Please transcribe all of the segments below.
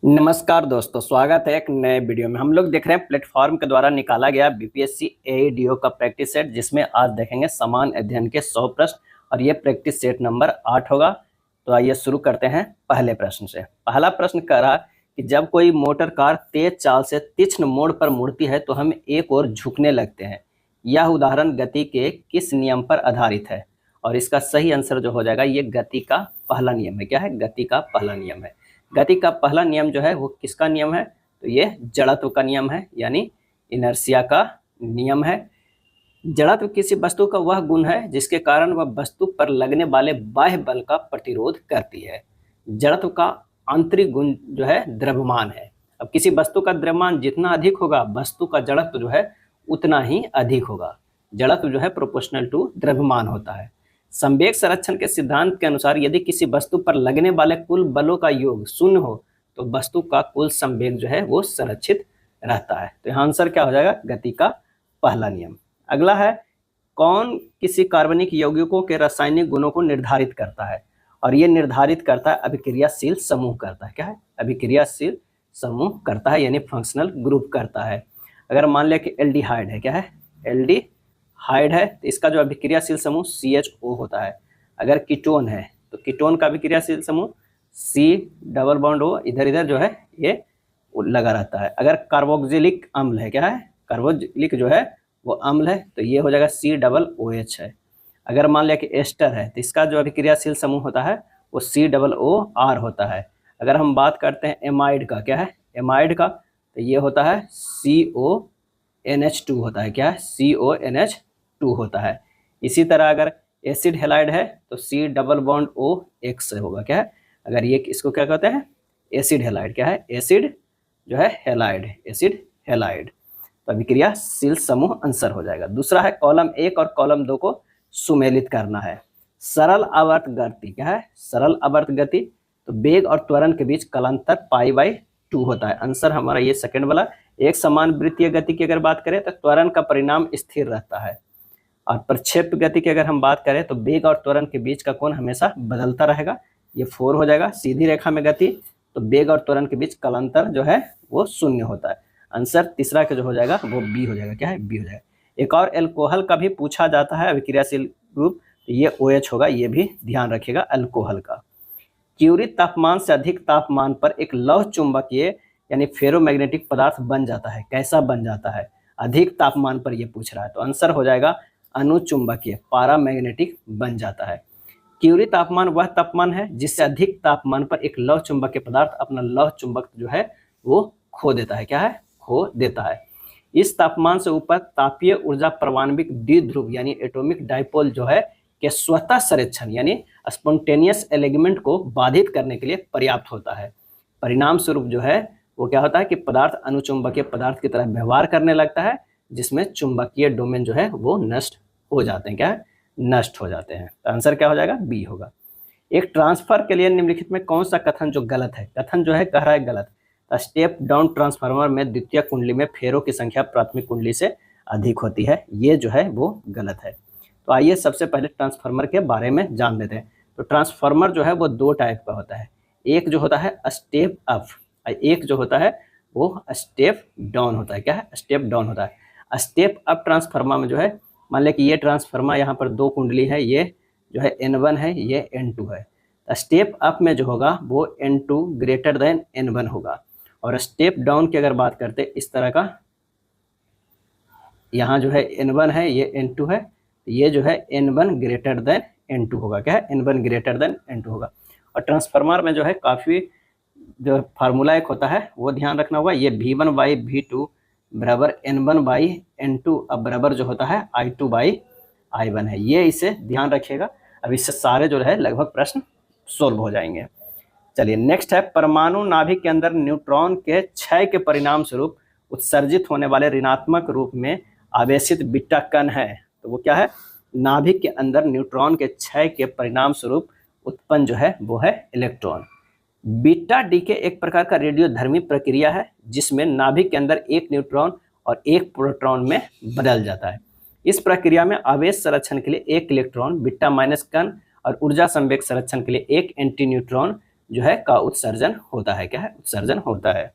नमस्कार दोस्तों, स्वागत है एक नए वीडियो में। हम लोग देख रहे हैं प्लेटफॉर्म के द्वारा निकाला गया बीपीएससी एईडीओ का प्रैक्टिस सेट, जिसमें आज देखेंगे समान अध्ययन के 100 प्रश्न और ये प्रैक्टिस सेट नंबर 8 होगा। तो आइए शुरू करते हैं पहले प्रश्न से। पहला प्रश्न कह रहा कि जब कोई मोटर कार तेज चाल से तीक्ष्ण मोड़ पर मुड़ती है तो हम एक ओर झुकने लगते हैं। यह उदाहरण गति के किस नियम पर आधारित है? और इसका सही आंसर जो हो जाएगा, ये गति का पहला नियम है। क्या है? गति का पहला नियम है। गति का पहला नियम जो है वो किसका नियम है? तो ये जड़त्व का नियम है, यानी इनर्शिया का नियम है। जड़त्व किसी वस्तु का वह गुण है जिसके कारण वह वस्तु पर लगने वाले बाह्य बल का प्रतिरोध करती है। जड़त्व का आंतरिक गुण जो है द्रव्यमान है। अब किसी वस्तु का द्रव्यमान जितना अधिक होगा, वस्तु का जड़त्व जो है उतना ही अधिक होगा। जड़त्व जो है प्रोपोर्शनल टू द्रव्यमान होता है। संवेग संरक्षण के सिद्धांत के अनुसार यदि किसी वस्तु पर लगने वाले कुल बलों का योग 0 हो तो वस्तु का कुल संवेग जो है वो संरक्षित रहता है। तो यहाँ आंसर क्या हो जाएगा? गति का पहला नियम। अगला है, कौन किसी कार्बनिक यौगिकों के रासायनिक गुणों को निर्धारित करता है? और ये निर्धारित करता है अभिक्रियाशील समूह करता है। क्या है? अभिक्रियाशील समूह करता है, यानी फंक्शनल ग्रुप करता है। अगर मान लिया कि एल्डिहाइड है, क्या है? एल्डिहाइड है, तो इसका जो अभिक्रियाशील समूह CHO होता है। अगर कीटोन है तो कीटोन का अभिक्रियाशील समूह C+O, इधर इधर जो है ये लगा रहता है। अगर कार्बोक्सिलिक अम्ल है, क्या है? कार्बोक्सिलिक जो है वो अम्ल है, तो ये हो जाएगा COOH है। अगर मान लिया कि एस्टर है तो इसका जो अभिक्रियाशील समूह होता है वो COOR होता है। अगर हम बात करते हैं एमाइड का, क्या है? एमाइड का, तो ये होता है CONH2 होता है। क्या है? CONH2 होता है। इसी तरह अगर एसिड हेलाइड है तो C+OX होगा। क्या है? अगर ये इसको क्या कहते हैं? Acid halide. क्या है? एसिड जो है हेलाइड, एसिड हेलाइड। तो अभिक्रियाशील समूह आंसर हो जाएगा। दूसरा है, कॉलम 1 और कॉलम 2 को सुमेलित करना है। सरल आवर्त गति। क्या है? सरल आवर्त गति, तो वेग और त्वरण के बीच कालांतर π/2 होता है। आंसर हमारा ये सेकंड वाला। एक समान वृत्तीय गति की अगर बात करें तो त्वरण का परिणाम स्थिर रहता है। और प्रक्षेप गति की अगर हम बात करें तो वेग और त्वरण के बीच का कोण हमेशा बदलता रहेगा। ये 4 हो जाएगा। सीधी रेखा में गति, तो वेग और त्वरण के बीच कालांतर जो है वो 0 होता है। आंसर तीसरा का जो हो जाएगा वो B हो जाएगा। क्या है? B हो जाएगा। एक और एल्कोहल का भी पूछा जाता है अभिक्रियाशील ग्रुप, तो ये OH होगा। ये भी ध्यान रखिएगा अल्कोहल का। क्यूरी तापमान से अधिक तापमान पर एक लौह चुंबकीय यानी फेरोमैग्नेटिक पदार्थ बन जाता है। कैसा बन जाता है? अधिक तापमान पर ये पूछ रहा है, तो आंसर हो जाएगा अनुचुंबकीय, पैरामैग्नेटिक बन जाता है। क्यूरी तापमान वह तापमान है जिससे अधिक तापमान पर एक लौह चुंबकीय पदार्थ अपना लौह चुंबक जो है वो खो देता है। क्या है? खो देता है। इस तापमान से ऊपर तापीय ऊर्जा परमाणविक द्विध्रुव यानी एटॉमिक डाइपोल जो है के स्वतः संरक्षण यानी स्पॉन्टेनियस एलिगमेंट को बाधित करने के लिए पर्याप्त होता है। परिणाम स्वरूप जो है वो क्या होता है कि पदार्थ अनुचुंबकीय पदार्थ की तरह व्यवहार करने लगता है, जिसमें चुंबकीय डोमेन जो है वो नष्ट हो जाते हैं। क्या है? नष्ट हो जाते हैं। तो आंसर क्या हो जाएगा? B होगा। एक ट्रांसफर के लिए निम्नलिखित में कौन सा कथन जो गलत है? कथन जो है कह रहा है गलत। स्टेप डाउन ट्रांसफार्मर में द्वितीय कुंडली में फेरों की संख्या प्राथमिक कुंडली से अधिक होती है। ये जो है वो गलत है। तो आइए सबसे पहले ट्रांसफार्मर के बारे में जान लेते हैं। तो ट्रांसफार्मर जो है वो 2 टाइप का होता है। एक जो होता है स्टेप अप, एक जो होता है वो स्टेप डाउन होता है। क्या है? स्टेप डाउन होता है। स्टेप अप ट्रांसफार्मर में जो है, मान लें कि ये ट्रांसफार्मर यहाँ पर 2 कुंडली है, ये जो है N1 है, ये N2 है। स्टेप अप में जो होगा वो N2 ग्रेटर देन N1 होगा। और स्टेप डाउन की अगर बात करते इस तरह का, यहाँ जो है N1 है, ये N2 है, ये जो है N1 ग्रेटर देन N2 होगा। क्या है? N1 ग्रेटर देन N2 होगा। और ट्रांसफार्मर में जो है काफ़ी जो फार्मूला एक होता है वो ध्यान रखना होगा। ये V1/V2 बराबर N1/N2 अब बराबर जो होता है I2/I1 है। ये इसे ध्यान रखिएगा। अब इससे सारे जो है लगभग प्रश्न सोल्व हो जाएंगे। चलिए नेक्स्ट है, परमाणु नाभिक के अंदर न्यूट्रॉन के क्षय के परिणाम स्वरूप उत्सर्जित होने वाले ऋणात्मक रूप में आवेशित बीटा कण है। तो वो क्या है? नाभिक के अंदर न्यूट्रॉन के क्षय के परिणाम स्वरूप उत्पन्न जो है वो है इलेक्ट्रॉन। बीटा डीके एक प्रकार का रेडियोधर्मी प्रक्रिया है जिसमें नाभिक के अंदर एक न्यूट्रॉन और एक प्रोटॉन में बदल जाता है। इस प्रक्रिया में आवेश संरक्षण के लिए एक इलेक्ट्रॉन, बीटा माइनस कण और ऊर्जा संवेग संरक्षण के लिए एक एंटी न्यूट्रॉन जो है का उत्सर्जन होता है। क्या है? उत्सर्जन होता है।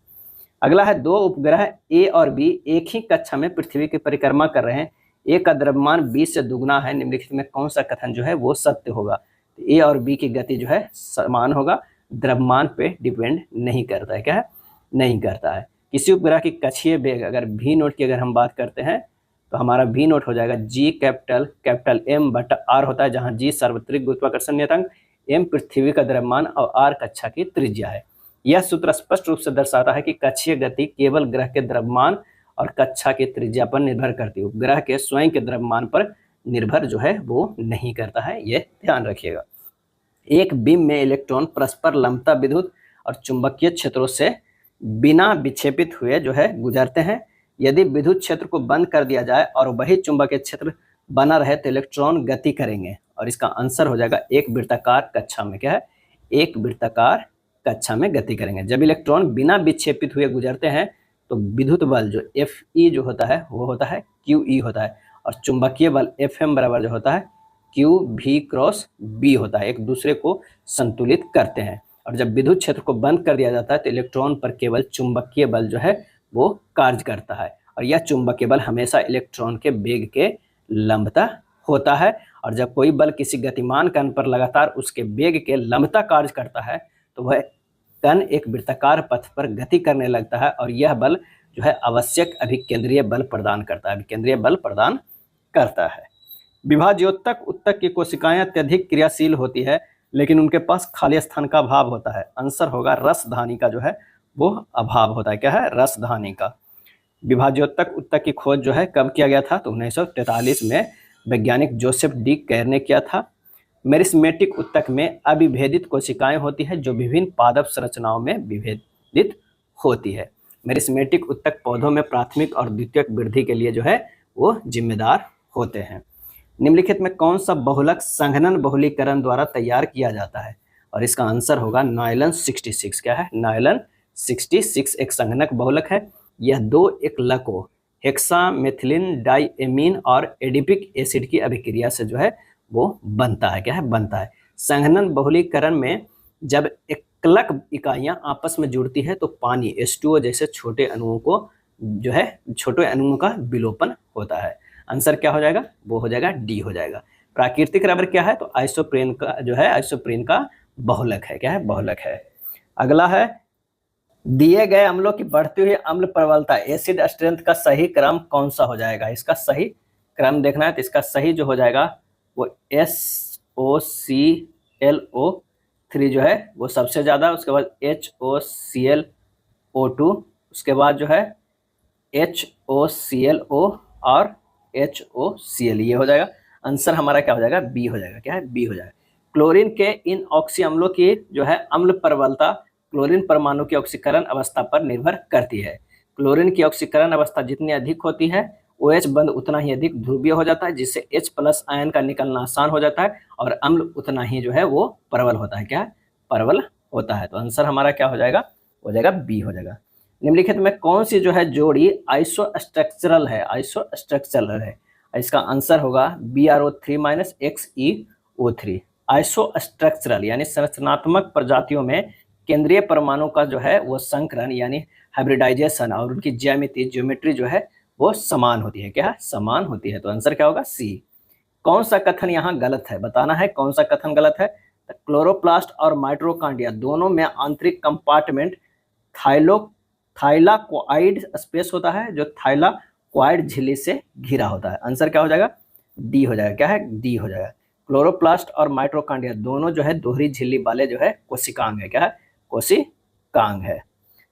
अगला है, दो उपग्रह ए और बी एक ही कक्षा में पृथ्वी की परिक्रमा कर रहे हैं, ए का द्रव्यमान बी से दुगना है, निम्नलिखित में कौन सा कथन जो है वो सत्य होगा? तो ए और बी की गति जो है समान होगा, द्रव्यमान पे डिपेंड नहीं करता है। क्या है? नहीं करता है। किसी उपग्रह की कक्षीय वेग अगर v नोट की अगर हम बात करते हैं तो हमारा v नोट हो जाएगा g कैपिटल M बटा r होता है, जहां g सार्वत्रिक गुरुत्वाकर्षण नियतांक, m पृथ्वी का द्रव्यमान और r कक्षा की त्रिज्या है। यह सूत्र स्पष्ट रूप से दर्शाता है कि कक्षीय गति केवल ग्रह के द्रव्यमान और कक्षा की त्रिज्या पर निर्भर करती है, उपग्रह के स्वयं के द्रव्यमान पर निर्भर जो है वो नहीं करता है, ये ध्यान रखिएगा। एक बीम में इलेक्ट्रॉन परस्पर लंबता विद्युत और चुंबकीय क्षेत्रों से बिना विक्षेपित हुए जो है गुजरते हैं। यदि विद्युत क्षेत्र को बंद कर दिया जाए और वही चुंबकीय क्षेत्र बना रहे तो इलेक्ट्रॉन गति करेंगे, और इसका आंसर हो जाएगा एक वृत्ताकार कक्षा में। क्या है? एक वृत्ताकार कक्षा में गति करेंगे। जब इलेक्ट्रॉन बिना विक्षेपित हुए गुजरते हैं तो विद्युत बल जो Fe जो होता है वो होता है QE होता है, और चुंबकीय बल Fm बराबर जो होता है QV क्रॉस B होता है, एक दूसरे को संतुलित करते हैं। और जब विद्युत क्षेत्र को बंद कर दिया जाता है तो इलेक्ट्रॉन पर केवल चुंबकीय बल जो है वो कार्य करता है, और यह चुंबकीय बल हमेशा इलेक्ट्रॉन के वेग के लंबता होता है। और जब कोई बल किसी गतिमान कण पर लगातार उसके वेग के लंबता कार्य करता है तो वह कण एक वृत्ताकार पथ पर गति करने लगता है, और यह बल जो है आवश्यक अभिकेंद्रीय बल प्रदान करता है, अभिकेंद्रीय बल प्रदान करता है। विभाज्योतक उत्तक की कोशिकाएं अत्यधिक क्रियाशील होती है लेकिन उनके पास खाली स्थान का अभाव होता है। आंसर होगा रसधानी का जो है वो अभाव होता है। क्या है? रसधानी का। विभाज्योतक उत्तक की खोज जो है कब किया गया था? तो 1943 में वैज्ञानिक जोसेफ डी कैर ने किया था। मेरिस्मेटिक उत्तक में अविभेदित कोशिकाएं होती है जो विभिन्न पादप संरचनाओं में विभेदित होती है। मेरिस्मेटिक उत्तक पौधों में प्राथमिक और द्वितीयक वृद्धि के लिए जो है वो जिम्मेदार होते हैं। निम्नलिखित में कौन सा बहुलक संघनन बहुलीकरण द्वारा तैयार किया जाता है? और इसका आंसर होगा नायलन 66। क्या है? नायलन 66 एक संघनक बहुलक है। यह दो एकलकों हेक्सामेथिलीन डाइएमीन और एडिपिक एसिड की अभिक्रिया से जो है वो बनता है। क्या है? बनता है। संघनन बहुलीकरण में जब एकलक इकाइयां आपस में जुड़ती है तो पानी H2O जैसे छोटे अणुओं को जो है छोटे अणुओं का विलोपन होता है। आंसर क्या हो जाएगा? वो हो जाएगा डी हो जाएगा। प्राकृतिक रबर क्या है? तो आइसोप्रेन का जो है आइसोप्रेन का बहुलक है। क्या है? बहुलक है। अगला है, दिए गए अम्लों की बढ़ती हुई अम्ल प्रबलता एसिड स्ट्रेंथ का सही क्रम कौन सा हो जाएगा? इसका सही क्रम देखना है तो इसका सही जो हो जाएगा वो SOClO3 जो है वो सबसे ज्यादा, उसके बाद HOClO2, उसके बाद जो है HOClO और HOCl, ये हो जाएगा। आंसर हमारा क्या हो जाएगा? बी हो जाएगा। क्या है? बी हो जाएगा। क्लोरीन के इन ऑक्सी अम्लों की जो है अम्ल प्रबलता क्लोरीन परमाणु की ऑक्सीकरण अवस्था पर निर्भर करती है। क्लोरीन की ऑक्सीकरण अवस्था जितनी अधिक होती है OH बंध उतना ही अधिक ध्रुवीय हो जाता है, जिससे H+ आयन का निकलना आसान हो जाता है, और अम्ल उतना ही जो है वो प्रबल होता है। क्या है? प्रबल होता है। तो आंसर हमारा क्या हो जाएगा? हो जाएगा बी हो जाएगा। निम्नलिखित में कौन सी जो है जोड़ी आइसोस्ट्रक्चरल है? आइसोस्ट्रक्चरल है। इसका आंसर होगा BrO3 - XeO3। आइसोस्ट्रक्चरल यानी संरचनात्मक प्रजातियों में केंद्रीय परमाणु का जो है वो संकरण यानी हाइब्रिडाइजेशन और उनकी ज्योमेट्री जो है वो समान होती है। क्या है? समान होती है। तो आंसर क्या होगा? सी। कौन सा कथन यहाँ गलत है? बताना है कौन सा कथन गलत है। तो क्लोरोप्लास्ट और माइटोकॉन्ड्रिया दोनों में आंतरिक कंपार्टमेंट थाइलाकोइड स्पेस होता है जो थाइलाकोइड झिल्ली से घिरा होता है। आंसर क्या हो जाएगा? डी हो जाएगा। क्या है? डी हो जाएगा। क्लोरोप्लास्ट और माइटोकॉन्ड्रिया दोनों जो है दोहरी झिल्ली वाले जो है कोशिकांग है। क्या है? कोशिकांग है।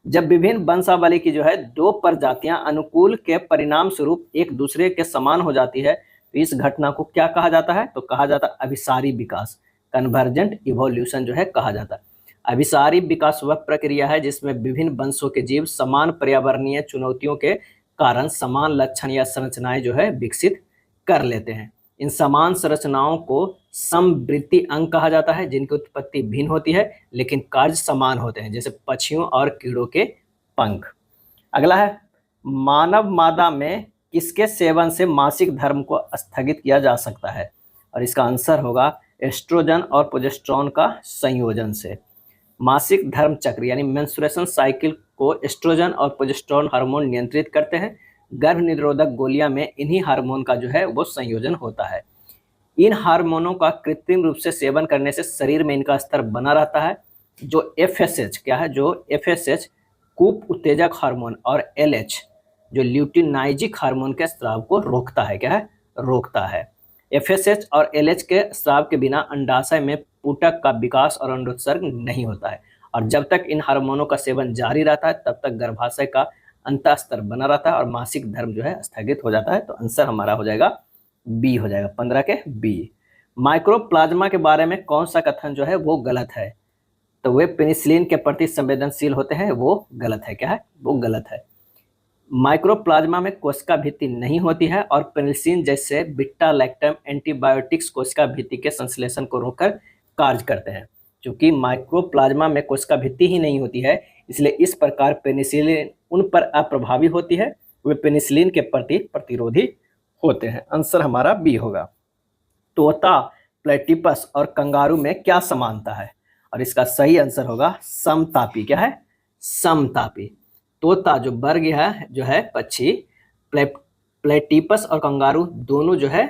जब विभिन्न वंशावली की जो है दो प्रजातियां अनुकूल के परिणाम स्वरूप एक दूसरे के समान हो जाती है तो इस घटना को क्या कहा जाता है? तो कहा जाता है अभिसारी विकास, कन्वर्जेंट इवोल्यूशन जो है कहा जाता है। अभिसारी विकास वह प्रक्रिया है जिसमें विभिन्न वंशों के जीव समान पर्यावरणीय चुनौतियों के कारण समान लक्षण या संरचनाएं जो है विकसित कर लेते हैं। इन समान संरचनाओं को समवृत्ति अंग कहा जाता है, जिनकी उत्पत्ति भिन्न होती है लेकिन कार्य समान होते हैं, जैसे पक्षियों और कीड़ों के पंख। अगला है, मानव मादा में किसके सेवन से मासिक धर्म को स्थगित किया जा सकता है? और इसका आंसर होगा एस्ट्रोजन और प्रोजेस्टेरोन का संयोजन से। मासिक धर्म चक्र यानी मेंस्ट्रुएशन साइकिल को एस्ट्रोजन और प्रोजेस्टेरोन हार्मोन नियंत्रित करते हैं। गर्भ निरोधक गोलियां में इन्हीं हार्मोन का जो है वो संयोजन होता है। इन हार्मोनों का कृत्रिम रूप से सेवन करने से शरीर में इनका स्तर बना रहता है। जो एफएसएच क्या है, जो एफएसएच कूप उत्तेजक हार्मोन और एलएच जो ल्यूटिनाइजिक हार्मोन के स्राव को रोकता है, क्या है, रोकता है। एफएसएच और एलएच के स्राव के बिना अंडाशय में ऊतक का विकास और अंडोत्सर्ग नहीं होता है। और जब तक इन हार्मोनों का सेवन जारी रहता है तब तक गर्भाशय का अंतःस्तर बना रहता है और मासिक धर्म जो है स्थगित हो जाता है। तो आंसर हमारा हो जाएगा बी, हो जाएगा 15 के बी। माइक्रोप्लाज्मा के बारे में कौन सा कथन जो है वो गलत है? तो वे पेनिसिलिन के प्रति संवेदनशील होते हैं, वो गलत है, क्या है, वो गलत है। माइक्रोप्लाज्मा में कोशिका भित्ति नहीं होती है और पेनिसिलिन जैसे बीटा लैक्टम एंटीबायोटिक्स कोशिका भित्ति के संश्लेषण को रोककर कार्य करते हैं। क्योंकि माइक्रोप्लाज्मा में कोशिका भित्ति ही नहीं होती है, इसलिए इस प्रकार पेनिसिलिन उन पर अप्रभावी होती है, वे पेनिसिलिन के प्रति प्रतिरोधी होते हैं। आंसर हमारा बी होगा। तोता, प्लेटिपस और कंगारू में क्या समानता है? और इसका सही आंसर होगा समतापी, क्या है, समतापी। तोता जो वर्ग है जो है पक्षी, प्लेटिपस और कंगारू दोनों जो है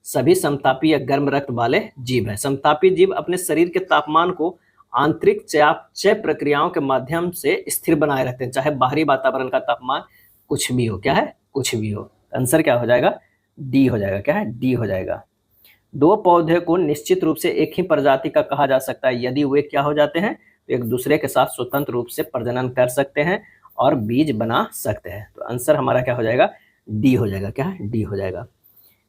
सभी समतापी या गर्म रक्त वाले जीव है। समतापी जीव अपने शरीर के तापमान को आंतरिक चयापचय प्रक्रियाओं के माध्यम से स्थिर बनाए रहते हैं, चाहे बाहरी वातावरण का तापमान कुछ भी हो, क्या है, कुछ भी हो। आंसर क्या हो जाएगा? डी हो जाएगा, क्या है, डी हो जाएगा। दो पौधे को निश्चित रूप से एक ही प्रजाति का कहा जा सकता है यदि वे क्या हो जाते हैं, तो एक दूसरे के साथ स्वतंत्र रूप से प्रजनन कर सकते हैं और बीज बना सकते हैं। तो आंसर हमारा क्या हो जाएगा? डी हो जाएगा, क्या है, डी हो जाएगा।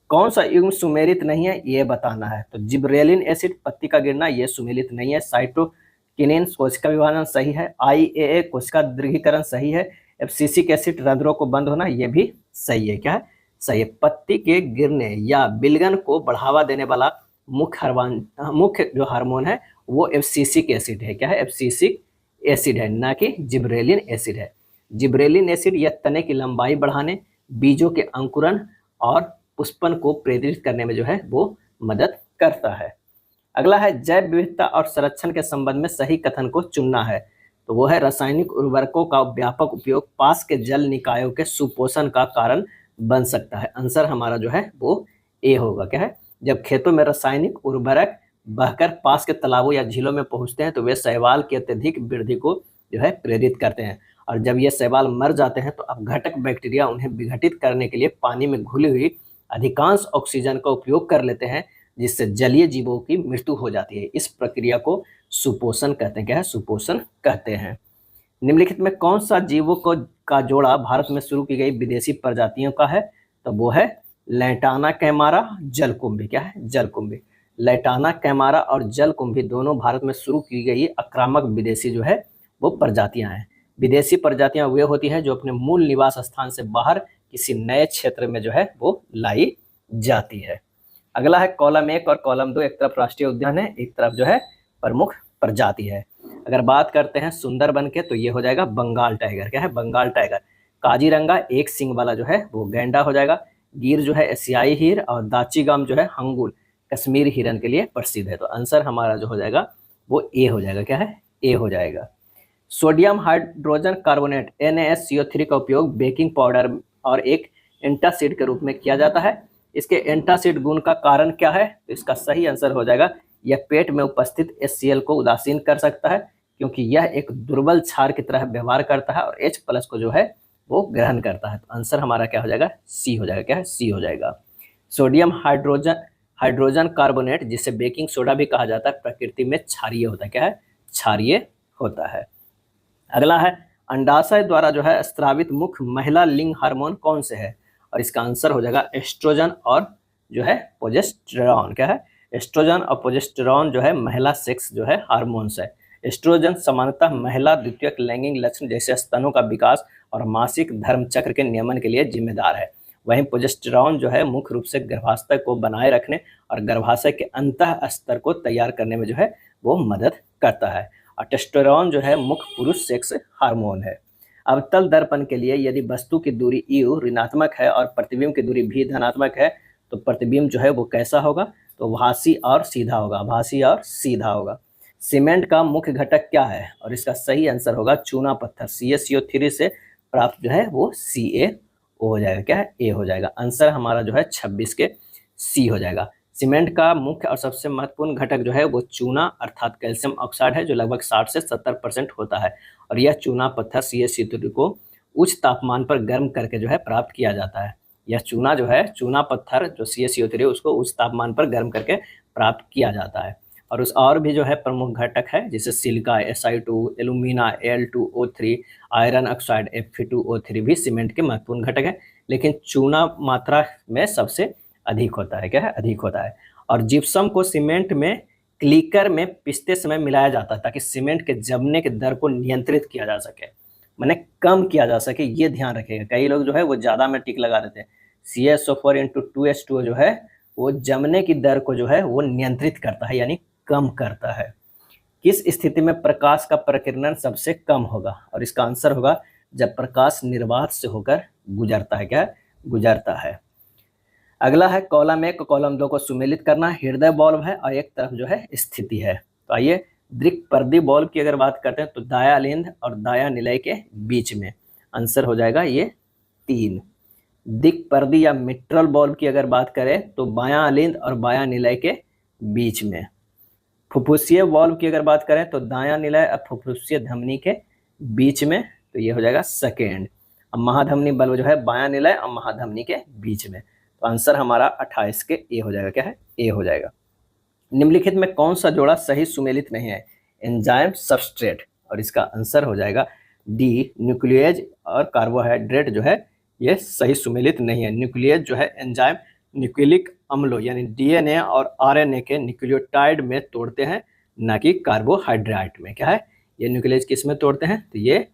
कौन सा युग्म सुमेलित नहीं है ये बताना है। तो जिब्रेलिन एसिड पत्ती का गिरना ये सुमेलित नहीं है। साइटोकिनिन कोशिका विभाजन सही है। IAA कोशिका दीर्घीकरण सही है। एब्सिसिक एसिड रंध्रों को बंद होना ये भी सही है, क्या है, सही है। पत्ती के गिरने या बिलगन को बढ़ावा देने वाला मुख्य जो हार्मोन है वो एब्सिसिक एसिड है, क्या है, एब्सिसिक एसिड है, ना कि जिब्रेलिन एसिड है। जिब्रेलिन एसिड यह तने की लंबाई बढ़ाने, बीजों के अंकुरण और पुष्पन को प्रेरित करने में जो है वो मदद करता है। अगला है जैव विविधता और संरक्षण के संबंध में सही कथन को चुनना है। तो वो है रासायनिक उर्वरकों का व्यापक उपयोग पास के जल निकायों के सुपोषण का कारण बन सकता है। आंसर हमारा जो है वो ए होगा, क्या है। जब खेतों में रासायनिक उर्वरक बहकर पास के तालाबों या झीलों में पहुंचते हैं तो वे शैवाल की अत्यधिक वृद्धि को जो है प्रेरित करते हैं और जब ये शैवाल मर जाते हैं तो अपघटक बैक्टीरिया उन्हें विघटित करने के लिए पानी में घुली हुई अधिकांश ऑक्सीजन का उपयोग कर लेते हैं जिससे जलीय जीवों की मृत्यु हो जाती है। इस प्रक्रिया को सुपोषण कहते हैं, क्या है, सुपोषण कहते हैं। निम्नलिखित में कौन सा जीवों को का जोड़ा भारत में शुरू की गई विदेशी प्रजातियों का है? तो वो है लैंटाना कैमारा जलकुंभी, क्या है, जलकुंभी। लैंटाना कैमारा और जलकुंभी दोनों भारत में शुरू की गई आक्रामक विदेशी जो है वो प्रजातियां हैं। विदेशी प्रजातियां वे होती हैं जो अपने मूल निवास स्थान से बाहर किसी नए क्षेत्र में जो है वो लाई जाती है। अगला है कॉलम 1 और कॉलम 2, एक तरफ राष्ट्रीय उद्यान है, एक तरफ जो है प्रमुख प्रजाति है। अगर बात करते हैं सुंदरबन के तो ये हो जाएगा बंगाल टाइगर, क्या है, बंगाल टाइगर। काजीरंगा एक सिंग वाला जो है वो गैंडा हो जाएगा। गिर जो है एशियाई हिर और दाचीगम जो है हंगुल कश्मीरी हिरन के लिए प्रसिद्ध है। तो आंसर हमारा जो हो जाएगा वो ए हो जाएगा, क्या है, ए हो जाएगा। सोडियम हाइड्रोजन कार्बोनेट NaSCO3 का उपयोग बेकिंग पाउडर और एक एंटासिड के रूप में किया जाता है। इसके एंटासिड गुण का कारण क्या है? तो इसका सही आंसर हो जाएगा यह पेट में उपस्थित HCl को उदासीन कर सकता है क्योंकि यह एक दुर्बल क्षार की तरह व्यवहार करता है और H+ को जो है वो ग्रहण करता है। तो आंसर हमारा क्या हो जाएगा? सी हो जाएगा, क्या है, सी हो जाएगा। सोडियम हाइड्रोजन कार्बोनेट जिसे बेकिंग सोडा भी कहा जाता है प्रकृति में क्षारीय होता है, क्या है, क्षारीय होता है। अगला है अंडाशय द्वारा जो है स्रावित मुख्य महिला लिंग हार्मोन कौन से है? और इसका आंसर हो जाएगा एस्ट्रोजन और जो है प्रोजेस्टेरॉन, क्या है, एस्ट्रोजन और प्रोजेस्टेरॉन जो है महिला सेक्स जो है हार्मोन्स है। एस्ट्रोजन सामान्यतः महिला द्वितीयक लैंगिक लक्षण जैसे स्तनों का विकास और मासिक धर्म चक्र के नियमन के लिए जिम्मेदार है। वहीं प्रोजेस्टेरॉन जो है मुख्य रूप से गर्भाशय को बनाए रखने और गर्भाशय के अंतः स्तर को तैयार करने में जो है वो मदद करता है। और टेस्टोस्टेरोन जो है मुख्य पुरुष सेक्स हार्मोन है। अवतल दर्पण के लिए यदि वस्तु की दूरी U ऋणात्मक है और प्रतिबिंब की दूरी V धनात्मक है तो प्रतिबिंब जो है वो कैसा होगा? तो भासी और सीधा होगा, भासी और सीधा होगा। सीमेंट का मुख्य घटक क्या है, और इसका सही आंसर होगा चूना पत्थर। CaCO3 से प्राप्त जो है वो CaO हो जाएगा, क्या है, ए हो जाएगा। आंसर हमारा जो है 26 के सी हो जाएगा। सीमेंट का मुख्य और सबसे महत्वपूर्ण घटक जो है वो चूना अर्थात कैल्शियम ऑक्साइड है, जो लगभग 60 से 70% होता है। और यह चूना पत्थर CaCO3 को उच्च तापमान पर गर्म करके जो है प्राप्त किया जाता है। यह चूना जो है, चूना पत्थर जो CaCO3 है उसको उच्च तापमान पर गर्म करके प्राप्त किया जाता है। और उस और भी जो है प्रमुख घटक है, जैसे silica Si2, alumina Al2O3, iron oxide Fe2O3 भी सीमेंट के महत्वपूर्ण घटक है, लेकिन चूना मात्रा में सबसे अधिक होता है, क्या है, अधिक होता है। और जिप्सम को सीमेंट में क्लीकर में पीसते समय मिलाया जाता है ताकि सीमेंट के जमने के दर को नियंत्रित किया जा सके, माने कम किया जा सके, ये ध्यान रखिएगा। कई लोग जो है वो ज़्यादा में टिक लगा देते हैं। CaSO4 × 2H2O जो है वो जमने की दर को जो है वो नियंत्रित करता है, यानी कम करता है। किस स्थिति में प्रकाश का प्रकीर्णन सबसे कम होगा, और इसका आंसर होगा जब प्रकाश निर्वात से होकर गुजरता है, क्या गुजरता है। अगला है कॉलम 1 कॉलम 2 को सुमेलित करना। हृदय बॉल्ब है और एक तरफ जो है स्थिति है। तो आइए दृक्पर्दी बॉल्ब की अगर बात करते हैं तो दाया अलिंद और दाया निलय के बीच में, आंसर हो जाएगा ये 3। दिक्पर्दी या मिट्रल बॉल्ब की अगर बात करें तो बायां अलिंद और बायां निलय के बीच में। फुफ्फुसीय बॉल्ब की अगर बात करें तो दायां निलय और फुफ्फुसीय धमनी के बीच में, तो ये हो जाएगा सेकेंड। अब महाधमनी बल्ब जो है बायां निलय और महाधमनी के बीच में। तो आंसर हमारा 28 के ए हो जाएगा, क्या है, ए हो जाएगा। निम्नलिखित में कौन सा जोड़ा सही सुमेलित नहीं है, एंजाइम सबस्ट्रेट, और इसका आंसर हो जाएगा डी, न्यूक्लियेज और कार्बोहाइड्रेट जो है ये सही सुमेलित नहीं है। न्यूक्लियेज जो है एंजाइम न्यूक्लिक अम्लों यानी DNA और RNA के न्यूक्लियोटाइड में तोड़ते हैं, ना कि कार्बोहाइड्रेट में, क्या है, ये न्यूक्लियेज किस में तोड़ते हैं, तो ये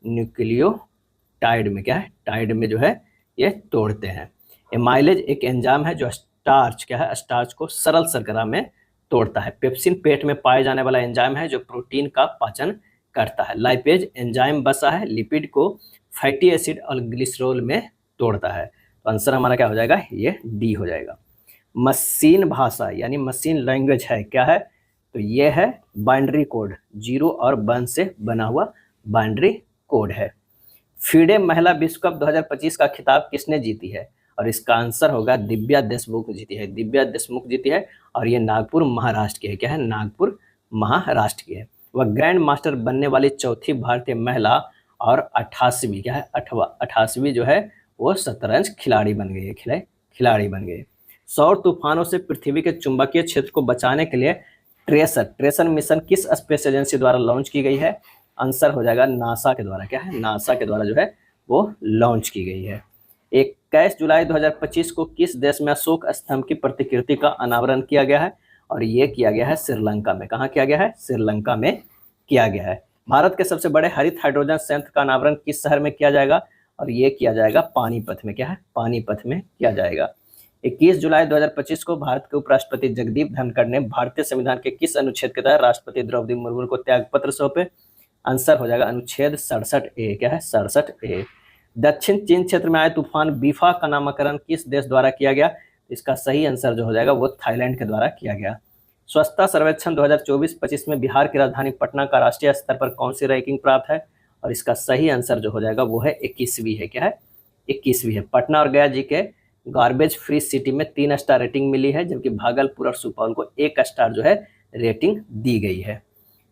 न्यूक्लियोटाइड में, क्या है, टाइड में जो है ये तोड़ते हैं। एमाइलेज एक एंजाइम है जो स्टार्च, क्या है, स्टार्च को सरल शर्करा में तोड़ता है। पेप्सिन पेट में पाए जाने वाला एंजाइम है जो प्रोटीन का पाचन करता है। लाइपेज एंजाइम बसा है लिपिड को फैटी एसिड और ग्लिसरॉल में तोड़ता है। तो आंसर हमारा क्या हो जाएगा, ये डी हो जाएगा। मशीन भाषा यानी मशीन लैंग्वेज है, क्या है, तो ये है बाइनरी कोड, 0 और 1 से बना हुआ बाइनरी कोड है। फीडे महिला विश्व कप 2025 का खिताब किसने जीती है, और इसका आंसर होगा दिव्या देशमुख जीती है। दिव्या देशमुख जीती है और ये नागपुर महाराष्ट्र की है, क्या है, नागपुर महाराष्ट्र की है। वह ग्रैंड मास्टर बनने वाली चौथी भारतीय महिला और 88वीं, क्या है, 88वीं जो है वो शतरंज खिलाड़ी बन गई है, खिलाड़ी बन गई। सौर तूफानों से पृथ्वी के चुंबकीय क्षेत्र को बचाने के लिए ट्रेसर मिशन किस स्पेस एजेंसी द्वारा लॉन्च की गई है, आंसर हो जाएगा नासा के द्वारा, क्या है, नासा के द्वारा जो है वो लॉन्च की गई है। 21 जुलाई 2025 को किस देश में अशोक स्तंभ की प्रतिकृति का अनावरण किया गया है, और ये किया गया है श्रीलंका में। कहाँ किया गया है, श्रीलंका में किया गया है। भारत के सबसे बड़े हरित हाइड्रोजन संयंत्र का अनावरण किस शहर में किया जाएगा, और ये किया जाएगा पानीपत में, क्या है, पानीपत में किया जाएगा। 21 जुलाई 2025 को भारत के उपराष्ट्रपति जगदीप धनखड़ ने भारतीय संविधान के किस अनुच्छेद के तहत राष्ट्रपति द्रौपदी मुर्मू को त्याग पत्र सौंपे, आंसर हो जाएगा अनुच्छेद 67A, क्या है, 67A। दक्षिण चीन क्षेत्र में आए तूफान बीफा का नामकरण किस देश द्वारा किया गया, इसका सही आंसर जो हो जाएगा वो थाईलैंड के द्वारा किया गया। स्वच्छता सर्वेक्षण 2024-25 में बिहार की राजधानी पटना का राष्ट्रीय स्तर पर कौन सी रैंकिंग प्राप्त है, और इसका सही आंसर जो हो जाएगा वो है 21वीं है, क्या है, 21वीं है। पटना और गया जी के गार्बेज फ्री सिटी में 3 स्टार रेटिंग मिली है, जबकि भागलपुर और सुपौल को 1 स्टार जो है रेटिंग दी गई है।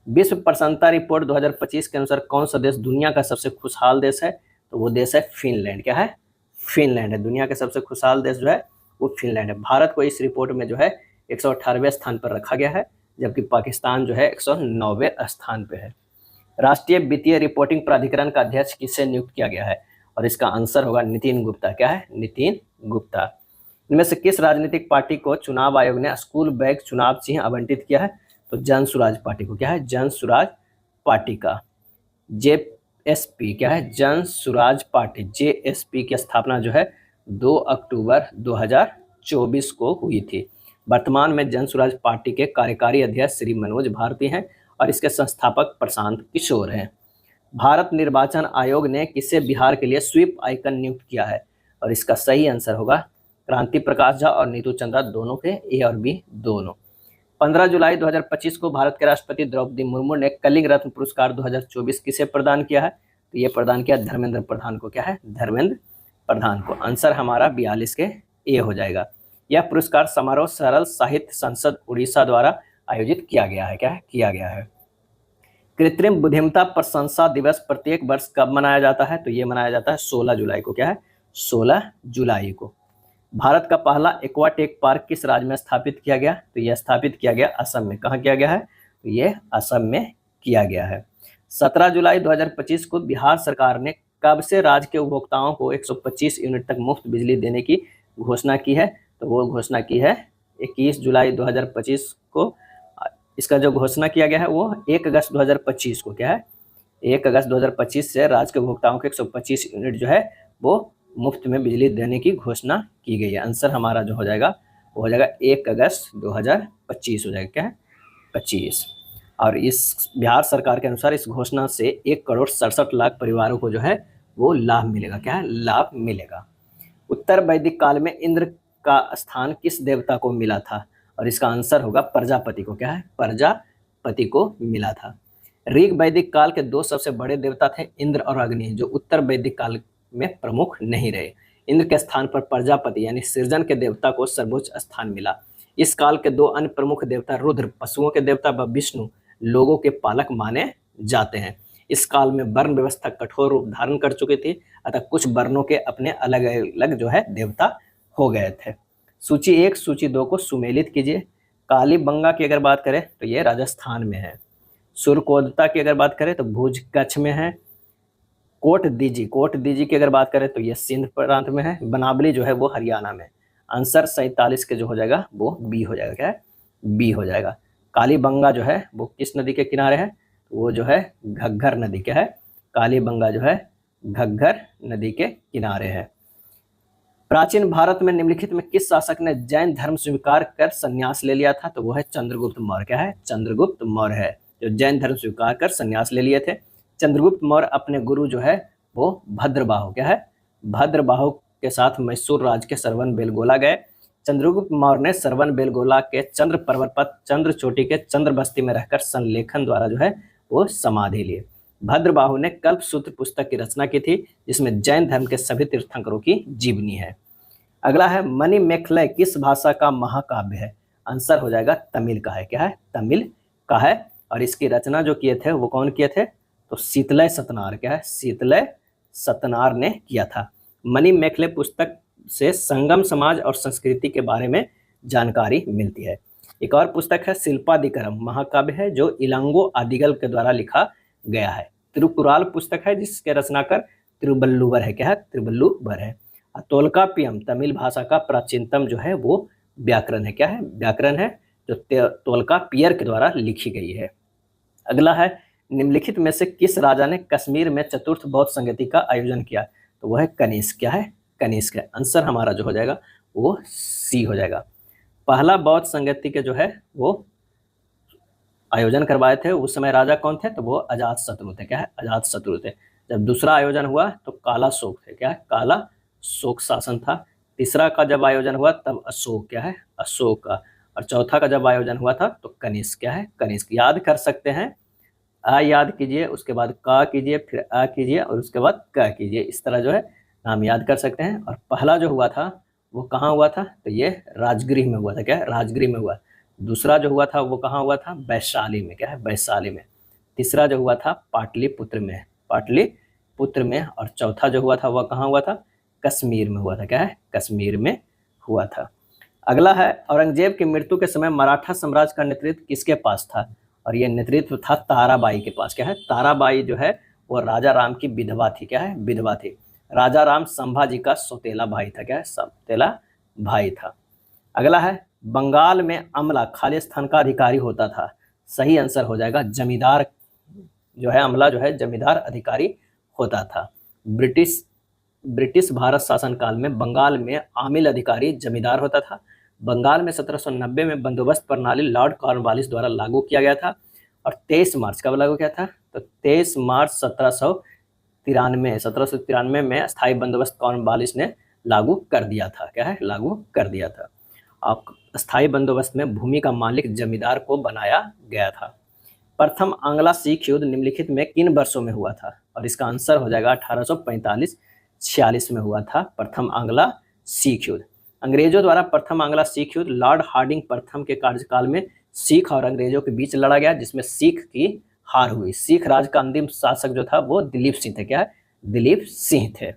विश्व प्रसन्नता रिपोर्ट 2025 के अनुसार कौन सा देश दुनिया का सबसे खुशहाल देश है, तो वो देश है फिनलैंड, क्या है, फिनलैंड है। दुनिया का सबसे खुशहाल देश जो है वो फिनलैंड है। भारत को इस रिपोर्ट में जो है 118वें स्थान पर रखा गया है, जबकि पाकिस्तान जो है 109वें स्थान पे है। राष्ट्रीय वित्तीय रिपोर्टिंग प्राधिकरण का अध्यक्ष किसे नियुक्त किया गया है, और इसका आंसर होगा नितिन गुप्ता, क्या है, नितिन गुप्ता। इनमें से किस राजनीतिक पार्टी को चुनाव आयोग ने स्कूल बैग चुनाव चिन्ह आवंटित किया है, तो जन स्वराज पार्टी को, क्या है, जन स्वराज पार्टी का। JSP, क्या है, जन स्वराज पार्टी, JSP की स्थापना जो है 2 अक्टूबर 2024 को हुई थी। वर्तमान में जन स्वराज पार्टी के कार्यकारी अध्यक्ष श्री मनोज भारती हैं और इसके संस्थापक प्रशांत किशोर हैं। भारत निर्वाचन आयोग ने किसे बिहार के लिए स्वीप आइकन नियुक्त किया है, और इसका सही आंसर होगा क्रांति प्रकाश झा और नीतू चंद्रा दोनों के, ए और बी दोनों। 15 जुलाई 2025 को भारत के राष्ट्रपति द्रौपदी मुर्मू ने कलिंग रत्न पुरस्कार 2024 किसे प्रदान किया है? तो ये प्रदान किया धर्मेंद्र प्रधान को। क्या है? धर्मेंद्र प्रधान को। आंसर हमारा 42 के ए हो जाएगा। यह पुरस्कार समारोह सरल साहित्य संसद उड़ीसा द्वारा आयोजित किया गया है। क्या है? किया गया है। कृत्रिम बुद्धिमत्ता प्रशंसा दिवस प्रत्येक वर्ष कब मनाया जाता है? तो ये मनाया जाता है 16 जुलाई को। क्या है? 16 जुलाई को। भारत का पहला एक्वाटेक पार्क किस राज्य में स्थापित किया गया? तो यह स्थापित किया गया असम में। कहाँ किया गया है? तो ये असम में किया गया है। 17 जुलाई 2025 को बिहार सरकार ने कब से राज्य के उपभोक्ताओं को 125 यूनिट तक मुफ्त बिजली देने की घोषणा की है? तो वो घोषणा की है 21 जुलाई 2025 को। इसका जो घोषणा किया गया है वो 1 अगस्त 2025 को। क्या है? 1 अगस्त 2025 से राज्य के उपभोक्ताओं को 125 यूनिट जो है वो मुफ्त में बिजली देने की घोषणा की गई है। आंसर हमारा जो हो जाएगा वो हो जाएगा 1 अगस्त 2025 हो जाएगा। क्या है? 25। और इस बिहार सरकार के अनुसार इस घोषणा से 1,67,00,000 परिवारों को जो है वो लाभ मिलेगा। क्या है? लाभ मिलेगा। उत्तर वैदिक काल में इंद्र का स्थान किस देवता को मिला था? और इसका आंसर होगा प्रजापति को। क्या है? प्रजापति को मिला था। ऋग वैदिक काल के 2 सबसे बड़े देवता थे इंद्र और अग्नि, जो उत्तर वैदिक काल में प्रमुख नहीं रहे। इंद्र के स्थान पर प्रजापति यानी सृजन के देवता को सर्वोच्च स्थान मिला। इस काल के 2 अन्य प्रमुख देवता रुद्र पशुओं के देवता व विष्णु लोगों के पालक माने जाते हैं। इस काल में वर्ण व्यवस्था कठोर रूप धारण कर चुकी थी, अतः कुछ वर्णों के अपने अलग अलग जो है देवता हो गए थे। सूची 1 सूची 2 को सुमेलित कीजिए। कालीबंगा की अगर बात करें तो ये राजस्थान में है। सुरकोदता की अगर बात करें तो भुज कच्छ में है। कोट दीजी की अगर बात करें तो ये सिंध प्रांत में है। बनावली जो है वो हरियाणा में। आंसर 47 के जो हो जाएगा वो बी हो जाएगा। क्या है? बी हो जाएगा। कालीबंगा जो है वो किस नदी के किनारे है? वो जो है घग्गर नदी। क्या है? कालीबंगा जो है घग्गर नदी के किनारे है। प्राचीन भारत में निम्नलिखित में किस शासक ने जैन धर्म स्वीकार कर संन्यास ले लिया था? तो वो है चंद्रगुप्त मौर्य। क्या है? चंद्रगुप्त मौर्य है जो जैन धर्म स्वीकार कर संन्यास ले लिए थे। चंद्रगुप्त मौर्य अपने गुरु जो है वो भद्रबाहु। क्या है? भद्रबाहु के साथ मैसूर राज्य के सरवन बेलगोला गए। चंद्रगुप्त मौर्य ने सरवन बेलगोला के चंद्र पर्वत पर चंद्र चोटी के चंद्र बस्ती में रहकर संलेखन द्वारा जो है वो समाधि लिए। भद्रबाहु ने कल्पसूत्र पुस्तक की रचना की थी, जिसमें जैन धर्म के सभी तीर्थंकरों की जीवनी है। अगला है मणिमेखलय किस भाषा का महाकाव्य है? आंसर हो जाएगा तमिल का है। क्या है? तमिल का है। और इसकी रचना जो किए थे वो कौन किए थे? तो शीतलय सतनार। क्या है? शीतलय सतनार ने किया था। मणिमेखलय पुस्तक से संगम समाज और संस्कृति के बारे में जानकारी मिलती है। एक और पुस्तक है शिल्पादिकरम महाकाव्य है, जो इलांगो आदिगल के द्वारा लिखा गया है। तिरुकुराल पुस्तक है जिसके रचनाकार तिरुवल्लुवर है। क्या है? तिरुवल्लुवर है। तोल्कापियम तमिल भाषा का प्राचीनतम जो है वो व्याकरण है। क्या है? व्याकरण है जो तोल्कापियर के द्वारा लिखी गई है। अगला है निम्नलिखित में से किस राजा ने कश्मीर में चतुर्थ बौद्ध संगति का आयोजन किया? तो वह है कनिष्क। क्या है? कनिष्क है। आंसर हमारा जो हो जाएगा वो सी हो जाएगा। पहला बौद्ध संगति के जो है वो आयोजन करवाए थे उस समय राजा कौन थे? तो वो अजातशत्रु थे। क्या है? अजातशत्रु थे। जब दूसरा आयोजन हुआ तो काला शोक थे। क्या है? काला शोक शासन था। तीसरा का जब आयोजन हुआ तब अशोक। क्या है? अशोक का। और चौथा का जब आयोजन हुआ था तो कनिष्क। क्या है? कनिष्क। याद कर सकते हैं, अ याद कीजिए, उसके बाद का कीजिए, फिर अ कीजिए और उसके बाद क कीजिए। इस तरह जो है नाम याद कर सकते हैं। और पहला जो हुआ था वो कहाँ हुआ था? तो ये राजगृह में हुआ था। क्या है? राजगृह में हुआ। दूसरा जो हुआ था वो कहाँ हुआ था? वैशाली में। क्या है? वैशाली में। तीसरा जो हुआ था पाटलिपुत्र में। पाटलिपुत्र में। और चौथा जो हुआ था वह कहाँ हुआ था? कश्मीर में हुआ था। क्या है? कश्मीर में हुआ था। अगला है औरंगजेब की मृत्यु के समय मराठा साम्राज्य का नेतृत्व किसके पास था? और यह नेतृत्व था ताराबाई के पास। क्या है? ताराबाई जो है वो राजा राम की विधवा थी। क्या है? विधवा थी। राजा राम संभाजी का सौतेला भाई था। क्या है? सौतेला भाई था। अगला है बंगाल में अमला खाली स्थान का अधिकारी होता था। सही आंसर हो जाएगा जमींदार जो है, अमला जो है जमींदार अधिकारी होता था। ब्रिटिश भारत शासन काल में बंगाल में आमिल अधिकारी जमींदार होता था। बंगाल में 1790 में बंदोबस्त प्रणाली लॉर्ड कॉर्नवालिस द्वारा लागू किया गया था। और 23 मार्च कब लागू किया था? तो 23 मार्च 1793 में स्थायी बंदोबस्त कॉर्नवालिस ने लागू कर दिया था। क्या है? लागू कर दिया था। आप स्थायी बंदोबस्त में भूमि का मालिक जमींदार को बनाया गया था। प्रथम आंग्ला सिख युद्ध निम्नलिखित में किन वर्षों में हुआ था? और इसका आंसर हो जाएगा 1845-46 में हुआ था प्रथम आंग्ला सिख युद्ध। अंग्रेजों द्वारा प्रथम आंग्ला सिख युद्ध लॉर्ड हार्डिंग प्रथम के कार्यकाल में सिख और अंग्रेजों के बीच लड़ा गया, जिसमें सिख की हार हुई। सिख राज का अंतिम शासक जो था वो दिलीप सिंह थे। क्या है? दिलीप सिंह थे।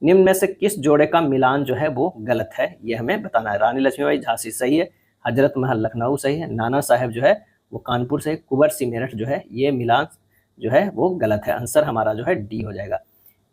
निम्न में से किस जोड़े का मिलान जो है वो गलत है, ये हमें बताना है। रानी लक्ष्मीबाई झांसी सही है, हजरत महल लखनऊ सही है, नाना साहेब जो है वो कानपुर से, कुंवर सिंह मेरठ जो है ये मिलान जो है वो गलत है। आंसर हमारा जो है डी हो जाएगा।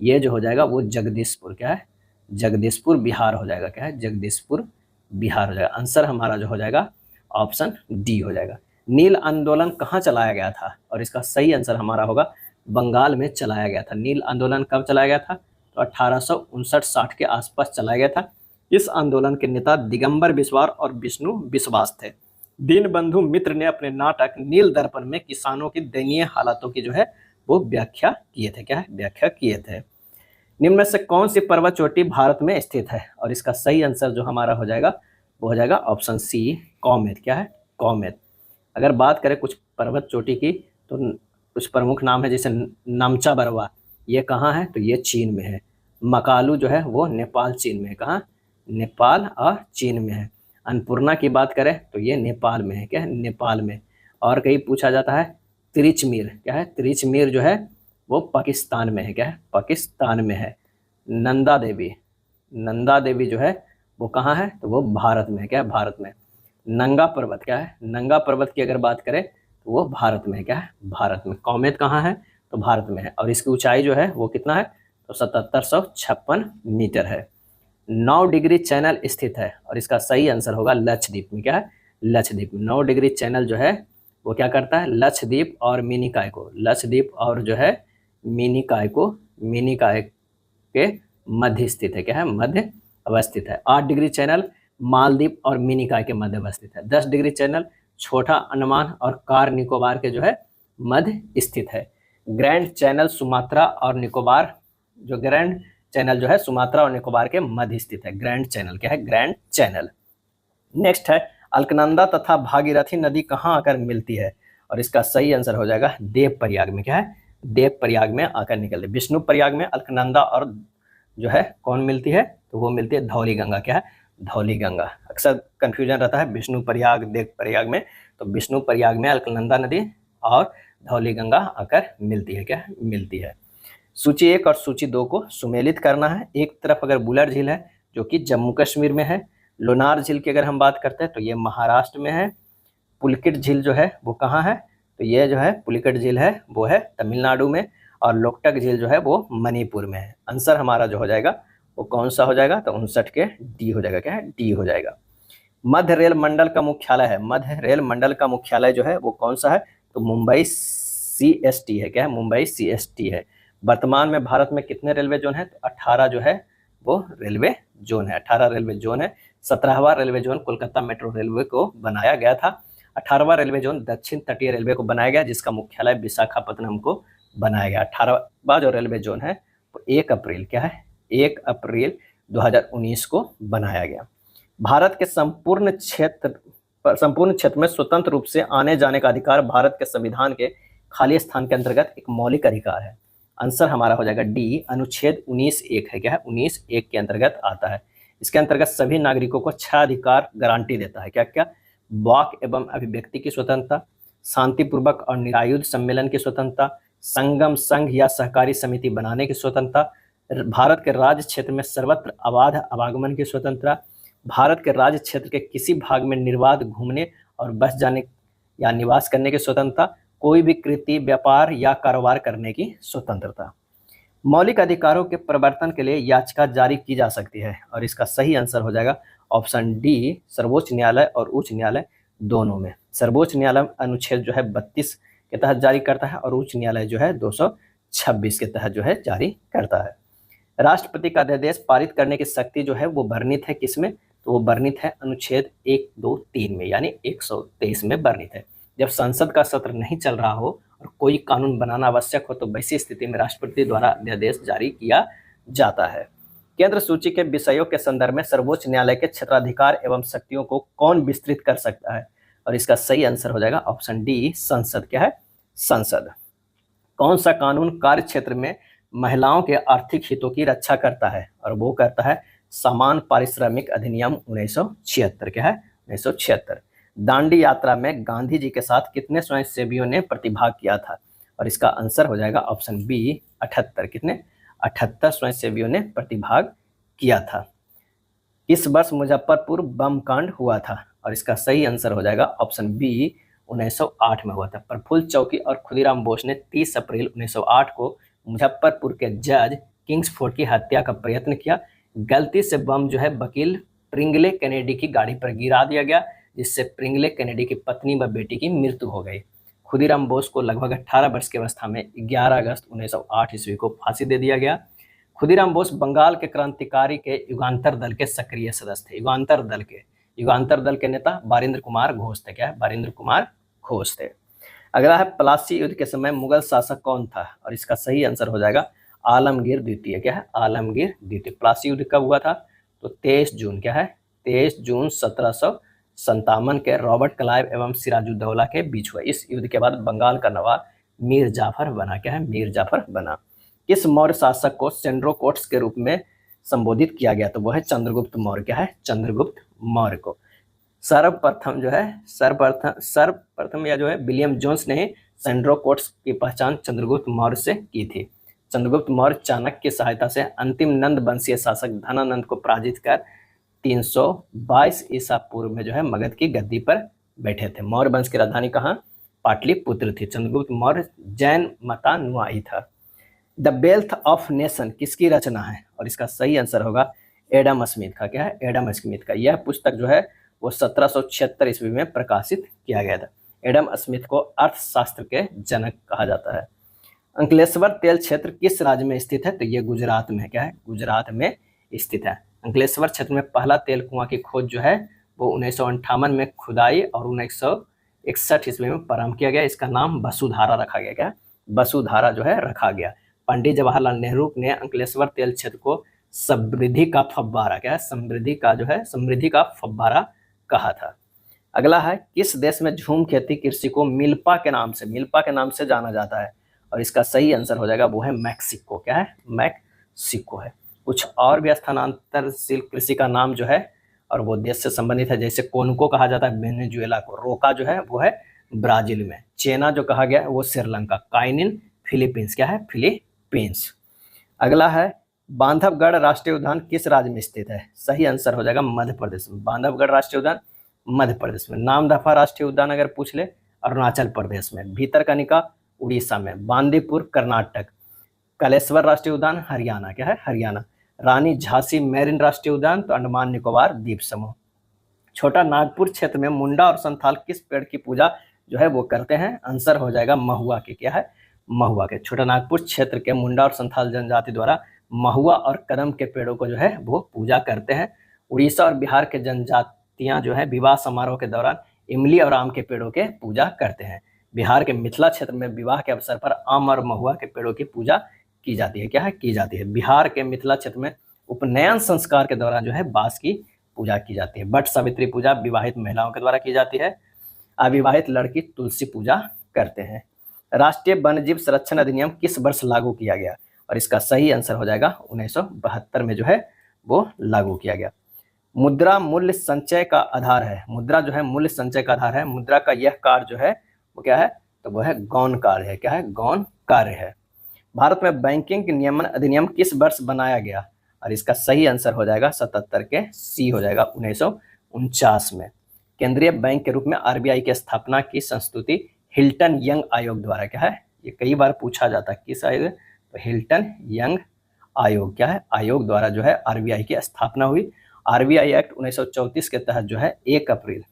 ये जो हो जाएगा वो जगदीशपुर, क्या है? जगदीशपुर बिहार हो जाएगा। क्या है? जगदीशपुर बिहार हो जाएगा। आंसर हमारा जो हो जाएगा ऑप्शन डी हो जाएगा। नील आंदोलन कहाँ चलाया गया था? और इसका सही आंसर हमारा होगा बंगाल में चलाया गया था। नील आंदोलन कब चलाया गया था? तो 1859-60 के आसपास चलाया गया था। इस आंदोलन के नेता दिगंबर बिस्वास और विष्णु विश्वास थे। दीनबंधु मित्र ने अपने नाटक नील दर्पण में किसानों की दयनीय हालातों की जो है वो व्याख्या किए थे। क्या है? व्याख्या किए थे। निम्न में से कौन सी पर्वत चोटी भारत में स्थित है? और इसका सही आंसर जो हमारा हो जाएगा वो हो जाएगा ऑप्शन सी कौमेत। क्या है? कौमेत। अगर बात करें कुछ पर्वत चोटी की तो कुछ प्रमुख नाम है, जैसे नामचा बरवा, ये कहाँ है? तो ये चीन में है। मकालू जो है वो नेपाल चीन में है। कहाँ? नेपाल और चीन में है। अन्नपूर्णा की बात करें तो ये नेपाल में है। क्या है? नेपाल में। और कहीं पूछा जाता है तिरिचमीर। क्या है? तिरिचमीर जो है वो पाकिस्तान में है। क्या है? पाकिस्तान में है। नंदा देवी, नंदा देवी जो है वो कहाँ है? तो वो भारत में है। क्या है? भारत में। नंगा पर्वत, क्या है? नंगा पर्वत की अगर बात करें तो वो भारत में है। क्या है? भारत में। कौमेत कहाँ है? तो भारत में है। और इसकी ऊंचाई जो है वो कितना है? तो 7756 मीटर है। 9 डिग्री चैनल स्थित है, और इसका सही आंसर होगा लक्षद्वीप में। क्या है? लक्षद्वीप में 9 डिग्री चैनल जो है वो क्या करता है? लक्षद्वीप और मिनिकॉय को, लक्षद्वीप और जो है मिनिकॉय के मध्य स्थित है। क्या है? मध्य अवस्थित है। 8 डिग्री चैनल मालदीव और मिनिकॉय के मध्य अवस्थित है। 10 डिग्री चैनल छोटा अंडमान और कार निकोबार के जो है मध्य स्थित है। ग्रैंड चैनल सुमात्रा और निकोबार, जो ग्रैंड चैनल जो है सुमात्रा और निकोबार के मध्य स्थित है। Grand channel. क्या है? Grand channel. नेक्स्ट है अलकनंदा तथा भागीरथी नदी कहाँ आकर मिलती है? और इसका सही आंसर हो जाएगा देव प्रयाग में। क्या है? देव प्रयाग में आकर निकलते। विष्णु प्रयाग में अलकनंदा और जो है कौन मिलती है? तो वो मिलती है धौली गंगा। क्या है? धौली गंगा। अक्सर कंफ्यूजन रहता है विष्णु प्रयाग देव प्रयाग में, तो विष्णु प्रयाग में अलकनंदा नदी और धौली गंगा आकर मिलती है। क्या है? मिलती है। सूची 1 और सूची 2 को सुमेलित करना है। एक तरफ अगर बुलर झील है जो कि जम्मू कश्मीर में है, लोनार झील की अगर हम बात करते हैं तो ये महाराष्ट्र में है, पुलिकट झील जो है वो कहाँ है? तो ये जो है पुलिकट झील है वो है तमिलनाडु में, और लोकटक झील जो है वो मणिपुर में है। आंसर हमारा जो हो जाएगा वो कौन सा हो जाएगा? तो 59 के डी हो जाएगा। क्या है? डी हो जाएगा। मध्य रेल मंडल का मुख्यालय है, मध्य रेल मंडल का मुख्यालय जो है वो कौन सा है? तो मुंबई CST है। क्या है? मुंबई CST है। वर्तमान में भारत में कितने रेलवे जोन है? तो 18 जो है वो रेलवे जोन है। 18 रेलवे जोन है। 17वां railway zone Kolkata metro railway को बनाया गया था। 18वां रेलवे जोन दक्षिण तटीय रेलवे को बनाया गया, जिसका मुख्यालय विशाखापत्तनम को बनाया गया। 18वां जो रेलवे जोन है वो 1 अप्रैल, क्या है? 1 अप्रैल 2019 को बनाया गया। भारत के संपूर्ण क्षेत्र में स्वतंत्र रूप से आने जाने का अधिकार भारत के संविधान के खाली स्थान के अंतर्गत एक मौलिक अधिकार है। आंसर हमारा हो जाएगा डी, अनुच्छेद 19(1) है। क्या है? 19(1) के अंतर्गत आता है। इसके अंतर्गत सभी नागरिकों को 6 अधिकार गारंटी देता है। क्या क्या? वाक एवं अभिव्यक्ति की स्वतंत्रता, शांतिपूर्वक और निरायुध सम्मेलन की स्वतंत्रता, संगम, संघ या सहकारी समिति बनाने की स्वतंत्रता, भारत के राज्य क्षेत्र में सर्वत्र अबाध आवागमन की स्वतंत्रता, भारत के राज्य क्षेत्र के किसी भाग में निर्बाध घूमने और बस जाने या निवास करने की स्वतंत्रता, कोई भी कृषि, व्यापार या कारोबार करने की स्वतंत्रता। मौलिक अधिकारों के प्रवर्तन के लिए याचिका जारी की जा सकती है, और इसका सही आंसर हो जाएगा ऑप्शन डी, सर्वोच्च न्यायालय और उच्च न्यायालय दोनों में। सर्वोच्च न्यायालय अनुच्छेद जो है 32 के तहत जारी करता है, और उच्च न्यायालय जो है 226 के तहत जो है जारी करता है। राष्ट्रपति का अध्यादेश पारित करने की शक्ति जो है वो वर्णित है किसमें? तो वो वर्णित है अनुच्छेद 1, 2, 3 में, यानी 123 में वर्णित है। जब संसद का सत्र नहीं चल रहा हो और कोई कानून बनाना आवश्यक हो तो वैसी स्थिति में राष्ट्रपति द्वारा अध्यादेश जारी किया जाता है। केंद्र सूची के विषयों के संदर्भ में सर्वोच्च न्यायालय के क्षेत्राधिकार एवं शक्तियों को कौन विस्तृत कर सकता है? और इसका सही आंसर हो जाएगा ऑप्शन डी, संसद। क्या है? संसद। कौन सा कानून कार्य क्षेत्र में महिलाओं के आर्थिक हितों की रक्षा करता है? और वो करता है समान पारिश्रमिक अधिनियम 1976। क्या है? 1976। दांडी यात्रा में गांधी जी के साथ कितने स्वयंसेवियों ने प्रतिभाग किया था? और इसका आंसर हो जाएगा ऑप्शन बी, 78। कितने? 78 स्वयंसेवियों ने प्रतिभाग किया था। इस वर्ष मुजफ्फरपुर बम कांड हुआ था? और इसका सही आंसर हो जाएगा ऑप्शन बी, 1908 में हुआ था। प्रफुल्ल चौकी और खुदीराम बोस ने 30 अप्रैल 1908 को मुजफ्फरपुर के जज किंग्सफोर्ड की हत्या का प्रयत्न किया। गलती से बम जो है वकील प्रिंगले कैनेडी की गाड़ी पर गिरा दिया गया, जिससे प्रिंगले कैनेडी की पत्नी व बेटी की मृत्यु हो गई। खुदीराम बोस को लगभग 18 वर्ष की अवस्था में 11 अगस्त 1908 ईस्वी को फांसी दे दिया गया। खुदीराम बोस बंगाल के क्रांतिकारी के युगांतर दल के सक्रिय सदस्य थे। युगांतर दल के नेता बारिंद्र कुमार घोष थे। क्या है? बारिंद्र कुमार घोष थे। अगला है प्लासी युद्ध के समय मुगल शासक कौन था? और इसका सही आंसर हो जाएगा आलमगीर द्वितीय। क्या है? आलमगीर द्वितीय। प्लासी युद्ध कब हुआ था? तो 23 जून। क्या है? 23 जून 1757 के रॉबर्ट क्लाइव एवं सिराजुद्दौला के बीच हुआ। इस युद्ध के बाद बंगाल का नवाब मीर जाफर बना। क्या है? मीर जाफर बना। किस मौर्य शासक को सेंड्रोकोट्स के रूप में संबोधित किया गया? तो वह है चंद्रगुप्त मौर्य। क्या है? चंद्रगुप्त मौर्य को सर्वप्रथम या जो है विलियम जोन्स ने सेंड्रोकोट्स की पहचान चंद्रगुप्त मौर्य से की थी। चंद्रगुप्त मौर्य चाणक्य की सहायता से अंतिम नंद वंशीय शासक धनानंद को पराजित कर 322 ईसा पूर्व में जो है मगध की गद्दी पर बैठे थे। मौर्य वंश की राजधानी कहाँ? पाटलिपुत्र थी। चंद्रगुप्त मौर्य जैन मतानुयायी था। द वेल्थ ऑफ नेशन किसकी रचना है? और इसका सही आंसर होगा एडम स्मिथ का। क्या है? एडम स्मिथ का। यह पुस्तक जो है वो 1776 ईस्वी में प्रकाशित किया गया था। एडम स्मिथ को अर्थशास्त्र के जनक कहा जाता है। अंकलेश्वर तेल क्षेत्र किस राज्य में स्थित है? तो ये गुजरात में। क्या है? गुजरात में स्थित है। अंकलेश्वर क्षेत्र में पहला तेल कुआं की खोज जो है वो 1958 में खुदाई और 1961 ईस्वी में प्रारंभ किया गया। इसका नाम वसुधारा रखा गया। क्या? वसुधारा जो है रखा गया। पंडित जवाहरलाल नेहरू ने अंकलेश्वर तेल क्षेत्र को समृद्धि का फव्वारा। क्या है? समृद्धि का फव्वारा कहा था। अगला है किस देश में झूम खेती कृषि को मिल्पा के नाम से जाना जाता है? और इसका सही आंसर हो जाएगा वो है मैक्सिको। क्या है? मैक्सिको है। कुछ और भी स्थानांतरशील कृषि का नाम जो है और वो देश से संबंधित है, जैसे कोनको कहा जाता है वेनेजुएला को, रोका जो है वो है ब्राजील में, चेना जो कहा गया है वो श्रीलंका, काइनिन फिलीपींस। क्या है? फिलीपींस। अगला है बांधवगढ़ राष्ट्रीय उद्यान किस राज्य में स्थित है? सही आंसर हो जाएगा मध्य प्रदेश में। बांधवगढ़ राष्ट्रीय उद्यान मध्य प्रदेश में। नामदफा राष्ट्रीय उद्यान अगर पूछ ले अरुणाचल प्रदेश में। भीतरकनिका उड़ीसा में। बांदीपुर कर्नाटक। कलेश्वर राष्ट्रीय उद्यान हरियाणा। क्या है? हरियाणा। रानी झांसी मैरीन राष्ट्रीय उद्यान तो अंडमान निकोबार द्वीप समूह। छोटा नागपुर क्षेत्र में मुंडा और संथाल किस पेड़ की पूजा जो है वो करते हैं? आंसर हो जाएगा महुआ के। क्या है? महुआ के। छोटा नागपुर क्षेत्र के मुंडा और संथाल जनजाति द्वारा महुआ और कदम के पेड़ों को जो है वो पूजा करते हैं। उड़ीसा और बिहार के जनजातियां जो है विवाह समारोह के दौरान इमली और आम के पेड़ों के पूजा करते हैं। बिहार के मिथिला क्षेत्र में विवाह के अवसर पर आम और महुआ के पेड़ों की पूजा की जाती है। क्या है? की जाती है। बिहार के मिथिला क्षेत्र में उपनयन संस्कार के दौरान जो है बांस की पूजा की जाती है। बट सावित्री पूजा विवाहित महिलाओं के द्वारा की जाती है। अविवाहित लड़की तुलसी पूजा करते हैं। राष्ट्रीय वन्यजीव संरक्षण अधिनियम किस वर्ष लागू किया गया? और इसका सही आंसर हो जाएगा 1972 में जो है वो लागू किया गया। मुद्रा मूल्य संचय का आधार है। मुद्रा जो है मूल्य संचय का आधार है। मुद्रा का यह कार्य जो है वो क्या है? तो वो है गौण कार्य है। क्या है? गौण कार्य है। भारत में बैंकिंग नियमन अधिनियम किस वर्ष बनाया गया? और इसका सही आंसर हो जाएगा 77 के सी हो जाएगा 1949 में। केंद्रीय बैंक के रूप में आरबीआई की स्थापना की संस्तुति हिल्टन यंग आयोग द्वारा। क्या है? ये कई बार पूछा जाता है किस आयोग? तो हिल्टन यंग आयोग। क्या है? आयोग द्वारा जो है आरबीआई की स्थापना हुई। आरबीआई एक्ट 1934 के तहत जो है 1 अप्रैल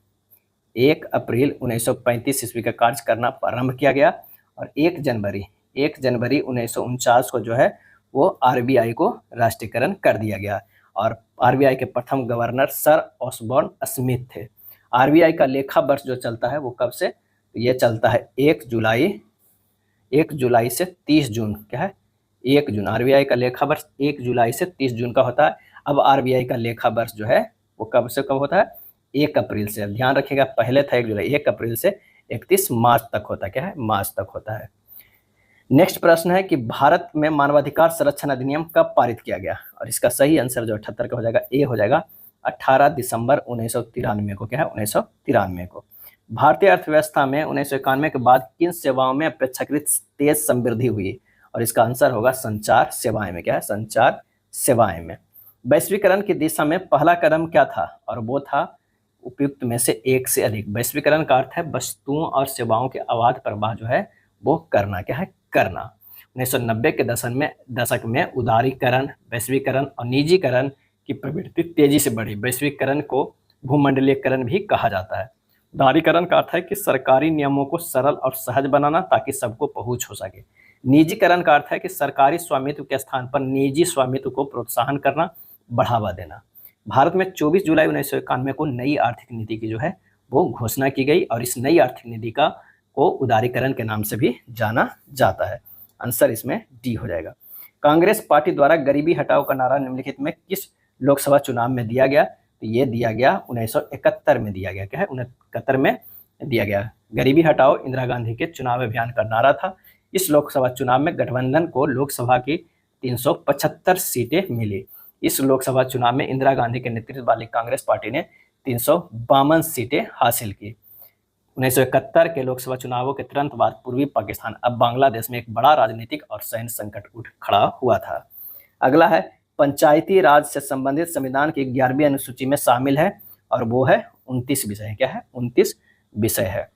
1935 ईस्वी का कार्य करना प्रारंभ किया गया और 1 जनवरी 1949 को जो है वो आरबीआई को राष्ट्रीयकरण कर दिया गया और आरबीआई के प्रथम गवर्नर सर ऑसबॉर्न स्मिथ थे। आरबीआई का लेखा वर्ष जो चलता है वो कब से? तो ये चलता है 1 जुलाई से 30 जून। क्या है? 1 जून। आरबीआई का लेखा वर्ष 1 जुलाई से 30 जून का होता है। अब आरबीआई का लेखा वर्ष जो है वो कब से कब होता है? 1 अप्रैल से। अब ध्यान रखिएगा, पहले था 1 जुलाई, 1 अप्रैल से 31 मार्च तक होता है। क्या है? मार्च तक होता है। नेक्स्ट प्रश्न है कि भारत में मानवाधिकार संरक्षण अधिनियम कब पारित किया गया? और इसका सही आंसर जो 78 का हो जाएगा, ए हो जाएगा 18 दिसंबर 1993 को। क्या है? 1993 को। भारतीय अर्थव्यवस्था में 1991 के बाद किन सेवाओं में अपेक्षाकृत तेज समृद्धि हुई? और इसका आंसर होगा संचार सेवाएं में। क्या है? संचार सेवाएं में। वैश्वीकरण की दिशा में पहला कदम क्या था? और वो था उपयुक्त में से एक से अधिक। वैश्वीकरण का अर्थ है वस्तुओं और सेवाओं के अबाध प्रवाह जो है वो करना। क्या है? करना। 1990 के दशक में उदारीकरण, वैश्वीकरण और निजीकरण की प्रवृत्ति तेजी से बढ़ी। वैश्वीकरण को भूमंडलीकरण भी कहा जाता है। उदारीकरण का अर्थ है कि सरकारी नियमों को सरल और सहज बनाना ताकि सबको पहुंच हो सके। निजीकरण का अर्थ है कि सरकारी स्वामित्व के स्थान पर निजी स्वामित्व को प्रोत्साहन करना, बढ़ावा देना। भारत में 24 जुलाई 1991 को नई आर्थिक नीति की जो है वो घोषणा की गई और इस नई आर्थिक नीति को उदारीकरण के नाम से भी जाना जाता है। आंसर इसमें डी हो जाएगा। कांग्रेस पार्टी द्वारा गरीबी हटाओ का नारा निम्नलिखित में किस लोकसभा चुनाव में दिया गया? तो ये दिया गया 1971 में दिया गया। क्या है? 1971 में दिया गया। गरीबी हटाओ इंदिरा गांधी के चुनाव अभियान का नारा था। इस लोकसभा चुनाव में गठबंधन को लोकसभा की 375 सीटें मिली। इस लोकसभा चुनाव में इंदिरा गांधी के नेतृत्व वाली कांग्रेस पार्टी ने 352 सीटें हासिल की। 1971 के लोकसभा चुनावों के तुरंत बाद पूर्वी पाकिस्तान अब बांग्लादेश में एक बड़ा राजनीतिक और सैन्य संकट उठ खड़ा हुआ था। अगला है पंचायती राज से संबंधित संविधान की 11वीं अनुसूची में शामिल है और वो है 29 विषय। क्या है? 29 विषय है।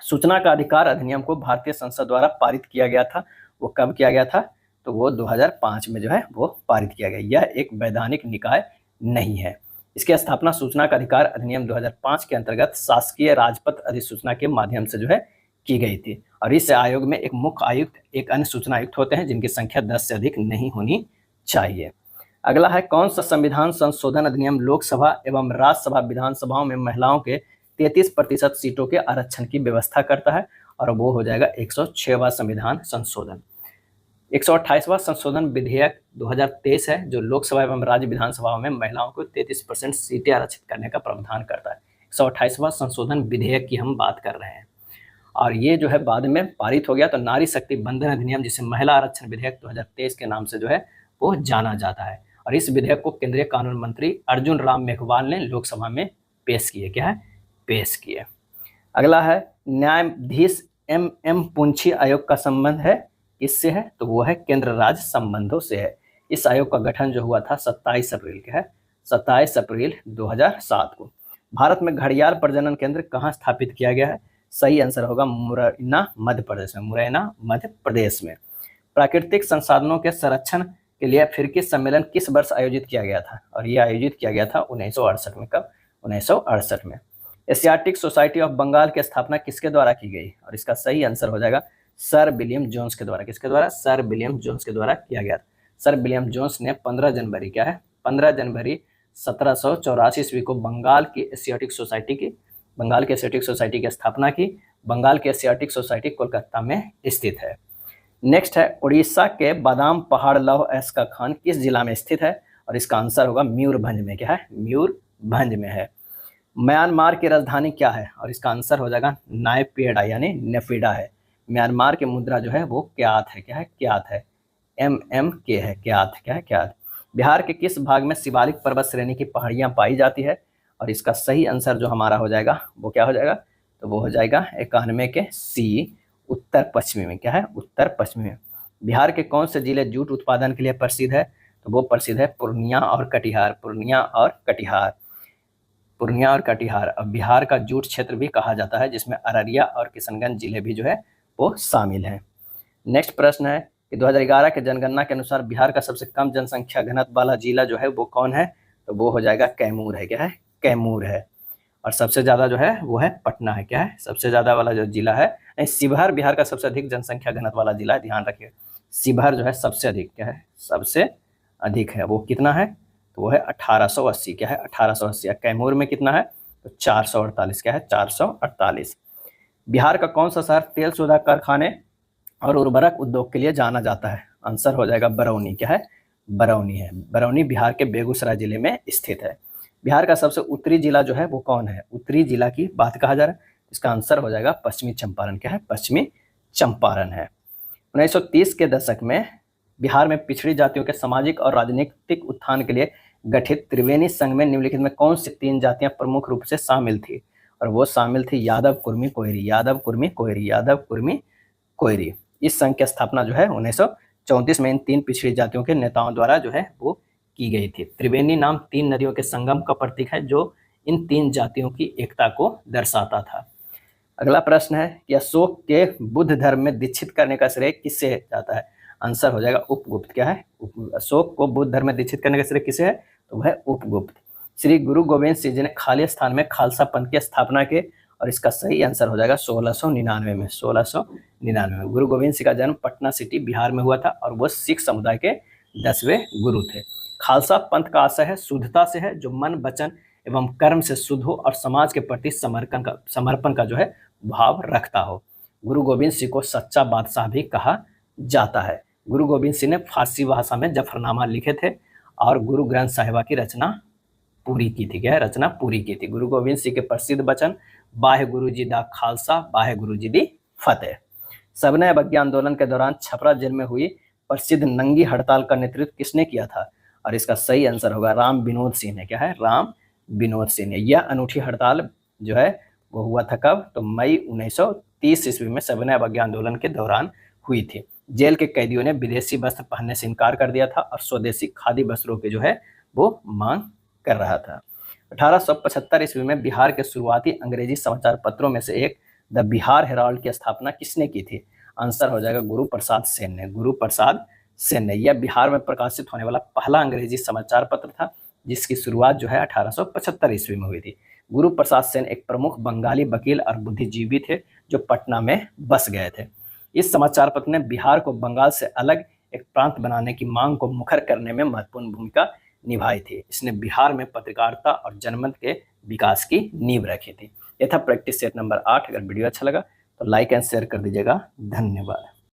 सूचना का अधिकार अधिनियम को भारतीय संसद द्वारा पारित किया गया था। वो कब किया गया था? तो वो 2005 में जो है वो पारित किया गया। यह एक वैधानिक निकाय नहीं है। इसकी स्थापना सूचना का अधिकार अधिनियम 2005 के अंतर्गत शासकीय राजपत्र अधिसूचना के माध्यम से जो है की गई थी। और इस आयोग में एक मुख्य आयुक्त, एक अन्य सूचना आयुक्त होते हैं जिनकी संख्या 10 से अधिक नहीं होनी चाहिए। अगला है कौन सा संविधान संशोधन अधिनियम लोकसभा एवं राज्यसभा विधानसभाओं में महिलाओं के 33% सीटों के आरक्षण की व्यवस्था करता है? और वो हो जाएगा 106वां संविधान संशोधन। 128वां संशोधन विधेयक 2023 है जो लोकसभा एवं राज्य विधानसभाओं में महिलाओं को 33% सीटें आरक्षित करने का प्रावधान करता है। 128वां संशोधन विधेयक की हम बात कर रहे हैं और ये जो है बाद में पारित हो गया। तो नारी शक्ति बंधन अधिनियम जिसे महिला आरक्षण विधेयक 2023 के नाम से जो है वो जाना जाता है और इस विधेयक को केंद्रीय कानून मंत्री अर्जुन राम मेघवाल ने लोकसभा में पेश किए। क्या है? पेश किए। अगला है न्यायाधीश MM पुंछी आयोग का संबंध है किससे है? तो वो है केंद्र राज्य संबंधों से है। इस आयोग का गठन जो हुआ था 27 अप्रैल के है 27 अप्रैल 2007 को। भारत में घड़ियाल प्रजनन केंद्र कहाँ स्थापित किया गया है? सही आंसर होगा मुरैना मध्य प्रदेश में। मुरैना मध्य प्रदेश में। प्राकृतिक संसाधनों के संरक्षण के लिए फिरकी सम्मेलन किस वर्ष आयोजित किया गया था? और यह आयोजित किया गया था 1968 में। कब? 1968 में। एशियाटिक सोसाइटी ऑफ बंगाल की स्थापना किसके द्वारा की गई? और इसका सही आंसर हो जाएगा सर विलियम जोन्स के द्वारा। किसके द्वारा? सर विलियम जोन्स के द्वारा किया गया। सर विलियम जोन्स ने 15 जनवरी 1784 ईस्वी को बंगाल की एशियाटिक सोसाइटी की स्थापना की। बंगाल की एशियाटिक सोसाइटी कोलकाता में स्थित है। नेक्स्ट है उड़ीसा के बादाम पहाड़ लौह अयस्क का खान किस जिला में स्थित है? और इसका आंसर होगा मयूरभंज में। क्या है? मयूरभंज में है। म्यांमार की राजधानी क्या है? और इसका आंसर हो जाएगा नायपीडा यानी नेफिडा है। म्यांमार की मुद्रा जो है वो क्यात है। क्या है? क्यात है। MMK है। क्यात। क्या है? क्यात। बिहार के किस भाग में शिवालिक पर्वत श्रेणी की पहाड़ियां पाई जाती है? और इसका सही आंसर जो हमारा हो जाएगा वो क्या हो जाएगा? तो वो हो जाएगा 91 के C उत्तर पश्चिमी में। क्या है? उत्तर पश्चिमी में। बिहार के कौन से जिले जूट उत्पादन के लिए प्रसिद्ध है? तो वो प्रसिद्ध है पूर्णिया और कटिहार। पूर्णिया और कटिहार। अब बिहार का जूट क्षेत्र भी कहा जाता है जिसमें अररिया और किशनगंज जिले भी जो है वो शामिल हैं। नेक्स्ट प्रश्न है कि 2011 के जनगणना के अनुसार बिहार का सबसे कम जनसंख्या घनत्व वाला जिला जो है वो कौन है? तो वो हो जाएगा कैमूर है। क्या है? कैमूर है। और सबसे ज़्यादा जो है वो है पटना है। क्या है? सबसे ज़्यादा वाला जो जिला है नहीं, शिवहर बिहार का सबसे अधिक जनसंख्या घनत्व वाला जिला है। ध्यान रखिए शिवहर जो है सबसे अधिक क्या है? सबसे अधिक है। वो कितना है? तो वो है 1880। क्या है? 1880। कैमूर में कितना है? तो 448। क्या है? 448। बिहार का कौन सा शहर तेल शोधा कारखाने और उर्वरक उद्योग के लिए जाना जाता है? आंसर हो जाएगा बरौनी। क्या है? बरौनी है। बरौनी बिहार के बेगूसराय जिले में स्थित है। बिहार का सबसे उत्तरी जिला जो है वो कौन है? उत्तरी जिला की बात कहा जा रहा है, इसका आंसर हो जाएगा पश्चिमी चंपारण। क्या है? पश्चिमी चंपारण है। 1930 के दशक में बिहार में पिछड़ी जातियों के सामाजिक और राजनीतिक उत्थान के लिए गठित त्रिवेणी संघ में निम्नलिखित में कौन सी 3 जातियां प्रमुख रूप से शामिल थी? और वो शामिल थी यादव, कुर्मी, कोयरी। यादव, कुर्मी, कोयरी। यादव, कुर्मी, कोयरी। इस संघ की स्थापना जो है 1934 में इन 3 पिछड़ी जातियों के नेताओं द्वारा जो है वो की गई थी। त्रिवेणी नाम 3 नदियों के संगम का प्रतीक है जो इन 3 जातियों की एकता को दर्शाता था। अगला प्रश्न है कि अशोक के बुद्ध धर्म में दीक्षित करने का श्रेय किससे जाता है? आंसर हो जाएगा उपगुप्त। क्या है? अशोक को बुद्ध धर्म में दीक्षित करने का श्रेय किसे है? तो वह उपगुप्त। श्री गुरु गोविंद सिंह जी ने खाली स्थान में खालसा पंथ की स्थापना की और इसका सही आंसर हो जाएगा 1699 में। 1699 में गुरु गोविंद सिंह का जन्म पटना सिटी बिहार में हुआ था और वो सिख समुदाय के 10वें गुरु थे। खालसा पंथ का आशय है शुद्धता से है, जो मन, वचन एवं कर्म से शुद्ध हो और समाज के प्रति समर्पण का जो है भाव रखता हो। गुरु गोविंद सिंह को सच्चा बादशाह भी कहा जाता है। गुरु गोविंद सिंह ने फारसी भाषा में जफरनामा लिखे थे और गुरु ग्रंथ साहिबा की रचना पूरी की थी। क्या रचना पूरी की थी? गुरु गोविंद सिंह के प्रसिद्ध वचन वाहे गुरु जी दा खालसा, वाहे गुरु जी दी फतेह। सविनय अवज्ञा आंदोलन के दौरान छपरा जेल में हुई प्रसिद्ध नंगी हड़ताल का नेतृत्व किसने किया था? और इसका सही आंसर होगा राम विनोद सिंह ने। क्या है? राम विनोद सिंह ने। यह अनूठी हड़ताल जो है वो हुआ था कब? तो मई 1930 ईस्वी में सविनय अवज्ञा आंदोलन के दौरान हुई थी। जेल के कैदियों ने विदेशी वस्त्र पहनने से इनकार कर दिया था और स्वदेशी खादी वस्त्रों की जो है वो मांग कर रहा था। 1875 ईस्वी में बिहार के शुरुआती अंग्रेजी समाचार पत्रों में से एक द बिहार हेराल्ड की स्थापना किसने की थी? आंसर हो जाएगा गुरु प्रसाद सेन ने। गुरु प्रसाद सेन ने। यह बिहार में प्रकाशित होने वाला पहला अंग्रेजी समाचार पत्र था जिसकी शुरुआत जो है 1875 ईस्वी में हुई थी। गुरु प्रसाद सेन एक प्रमुख बंगाली वकील और बुद्धिजीवी थे जो पटना में बस गए थे। इस समाचार पत्र ने बिहार को बंगाल से अलग एक प्रांत बनाने की मांग को मुखर करने में महत्वपूर्ण भूमिका निभाई थी। इसने बिहार में पत्रकारिता और जनमत के विकास की नींव रखी थी। यह था प्रैक्टिस सेट नंबर 8। अगर वीडियो अच्छा लगा तो लाइक एंड शेयर कर दीजिएगा। धन्यवाद।